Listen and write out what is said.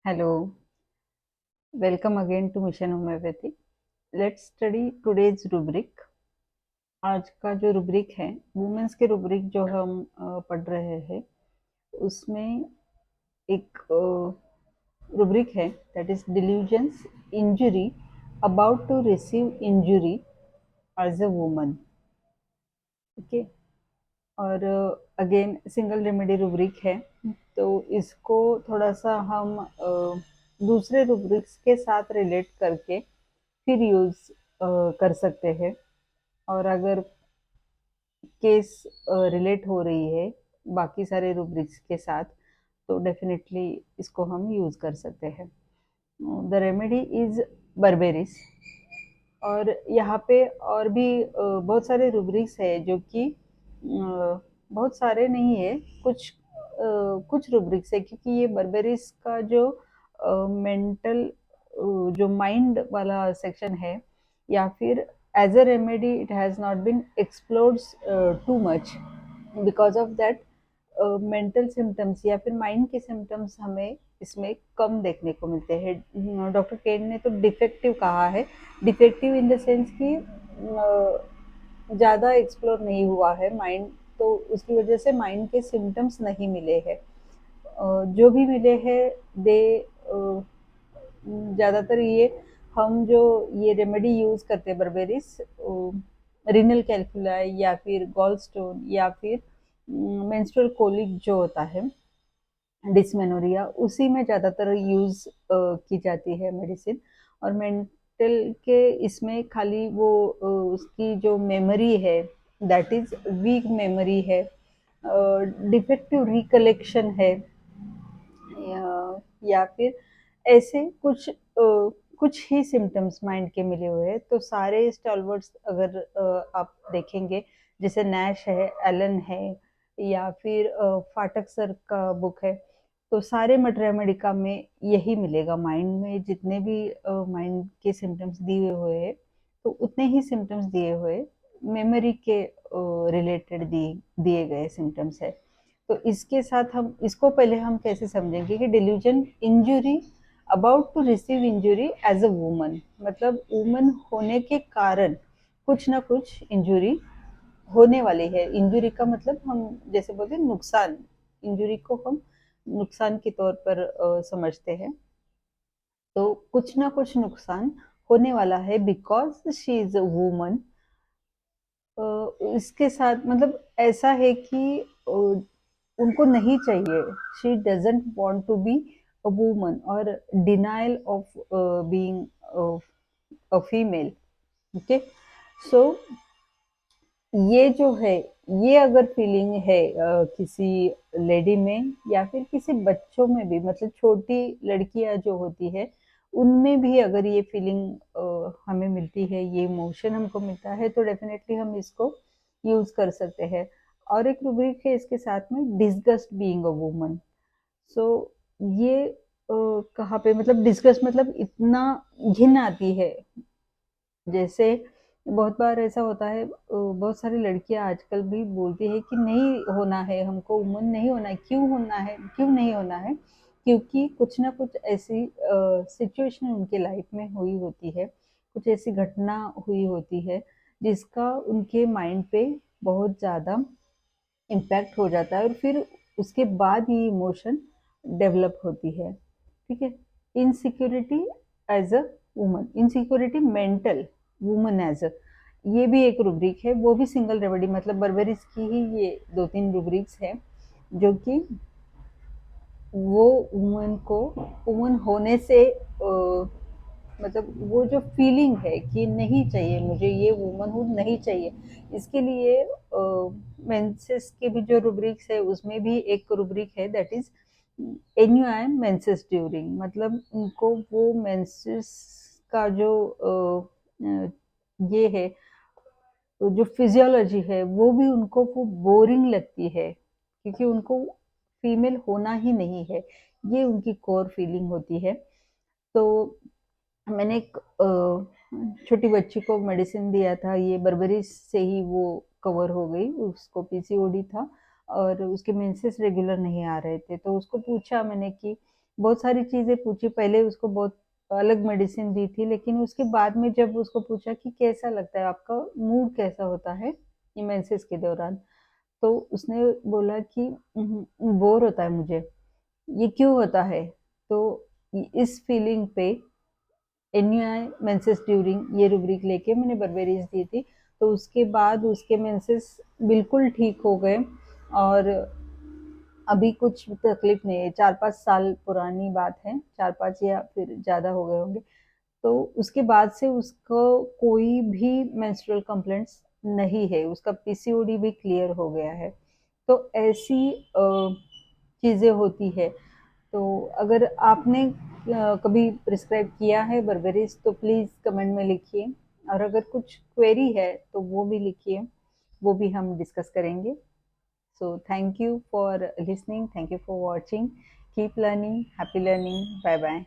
Hello, welcome again to Mission Homeopathy. Let's study today's rubric. आज का जो rubric है वुमेन्स के रुब्रिक जो हम पढ़ रहे हैं उसमें एक रुब्रिक है that is delusions injury about to receive injury as a woman. Okay. और अगेन सिंगल रेमेडी रुब्रिक है तो इसको थोड़ा सा हम दूसरे रुब्रिक्स के साथ रिलेट करके फिर यूज़ कर सकते हैं. और अगर केस रिलेट हो रही है बाकी सारे रूब्रिक्स के साथ तो डेफिनेटली इसको हम यूज़ कर सकते हैं. The remedy is berberis. और यहाँ पे और भी बहुत सारे रूब्रिक्स है जो कि बहुत सारे नहीं है, कुछ रूब्रिक्स है क्योंकि ये बर्बेरिस का जो मेंटल जो माइंड वाला सेक्शन है या फिर as a remedy it has not been explored too much. Because of that mental symptoms या फिर माइंड के सिम्टम्स हमें इसमें कम देखने को मिलते हैं. डॉक्टर केन ने तो डिफेक्टिव कहा है. डिफेक्टिव इन द सेंस कि ज़्यादा एक्सप्लोर नहीं हुआ है माइंड, तो उसकी वजह से माइंड के सिम्टम्स नहीं मिले हैं. जो भी मिले हैं दे ज़्यादातर ये हम जो ये रेमेडी यूज़ करते हैं बर्बेरिस रीनल कैल्कुलाई या फिर गॉल स्टोन या फिर मेंस्ट्रुअल कोलिक जो होता है डिसमेनोरिया उसी में ज़्यादातर यूज़ की जाती है मेडिसिन. और मेंटल के इसमें खाली वो उसकी जो मेमोरी है दैट इज़ वीक मेमोरी है, डिफेक्टिव रिकलेक्शन है या फिर ऐसे कुछ ही सिम्टम्स माइंड के मिले हुए हैं. तो सारे स्टॉलवर्ड्स अगर आप देखेंगे जैसे नैश है, एलन है या फिर फाटक सर का बुक है, तो सारे मटेरिया मेडिका में यही मिलेगा. माइंड में जितने भी माइंड के सिम्टम्स दिए हुए हैं तो उतने ही सिम्टम्स दिए हुए मेमोरी के रिलेटेड दिए गए सिम्टम्स है. तो इसके साथ हम इसको पहले हम कैसे समझेंगे कि delusion injury about to receive injury as a woman, मतलब वुमन होने के कारण कुछ ना कुछ इंजुरी होने वाली है. इंजुरी का मतलब हम जैसे बोलते हैं नुकसान, इंजुरी को हम नुकसान के तौर पर समझते हैं. तो कुछ ना कुछ नुकसान होने वाला है because she is a woman. इसके साथ मतलब ऐसा है कि उनको नहीं चाहिए, she doesn't want to be a woman और denial of being a female. Okay. So ये जो है ये अगर फीलिंग है किसी लेडी में या फिर किसी बच्चों में भी, मतलब छोटी लड़कियां जो होती है उनमें भी अगर ये फीलिंग हमें मिलती है, ये इमोशन हमको मिलता है तो डेफिनेटली हम इसको यूज कर सकते हैं. और एक रूब्रिक है इसके साथ में डिस्गस्ट बीइंग अ वुमन. सो ये कहाँ पे मतलब डिस्गस्ट मतलब इतना घिन आती है. जैसे बहुत बार ऐसा होता है बहुत सारी लड़कियां आजकल भी बोलती है कि नहीं होना है हमको, वुमन नहीं होना है. क्यों होना है, क्यों नहीं होना है? क्योंकि कुछ ना कुछ ऐसी सिचुएशन उनके लाइफ में हुई होती है, कुछ ऐसी घटना हुई होती है जिसका उनके माइंड पे बहुत ज़्यादा इम्पैक्ट हो जाता है और फिर उसके बाद ये इमोशन डेवलप होती है. ठीक है. Insecurity as a woman, insecurity mental, woman as a, ये भी एक रूब्रिक है. वो भी सिंगल रेमेडी मतलब बर्बेरिस की ही ये 2-3 रूब्रिक्स है जो कि वो वुमन को वुमन होने से मतलब वो जो फीलिंग है कि नहीं चाहिए मुझे, ये वुमनहुड नहीं चाहिए, इसके लिए मेंसेस के भी जो रूब्रिक्स है उसमें भी एक रूब्रिक है दैट इज एन्यूआई मेंसेस ड्यूरिंग. मतलब उनको वो मेंसेस का जो ये है तो जो फिजियोलॉजी है वो भी उनको वो बोरिंग लगती है क्योंकि उनको फीमेल होना ही नहीं है, ये उनकी कोर फीलिंग होती है. तो मैंने एक छोटी बच्ची को मेडिसिन दिया था, ये बर्बेरिस से ही वो कवर हो गई. उसको पीसीओडी था और उसके मेंसेस रेगुलर नहीं आ रहे थे. तो उसको पूछा मैंने कि बहुत सारी चीज़ें पूछी, पहले उसको बहुत अलग मेडिसिन दी थी, लेकिन उसके बाद में जब उसको पूछा कि कैसा लगता है आपका, मूड कैसा होता है ये मेंसेस के दौरान, तो उसने बोला कि बोर होता है मुझे। ये क्यों होता है? तो इस फीलिंग पे एन्युआई मेंसेस ड्यूरिंग ये रूब्रिक लेके मैंने बर्बेरीज दी थी। तो उसके बाद उसके मेंसेस बिल्कुल ठीक हो गए, और अभी कुछ तकलीफ नहीं है। 4-5 साल पुरानी बात है, 4-5 या फिर ज़्यादा हो गए होंगे। तो उसके बाद से उसको कोई भी मेंस्ट्रुअल कंप्लेंट्स नहीं है, उसका पीसीओडी भी क्लियर हो गया है। तो ऐसी चीज़ें होती है। तो अगर आपने कभी प्रिस्क्राइब किया है बर्बेरिस तो प्लीज़ कमेंट में लिखिए, और अगर कुछ क्वेरी है तो वो भी लिखिए, वो भी हम डिस्कस करेंगे। So thank you for listening, thank you for watching, keep learning, happy learning, bye bye.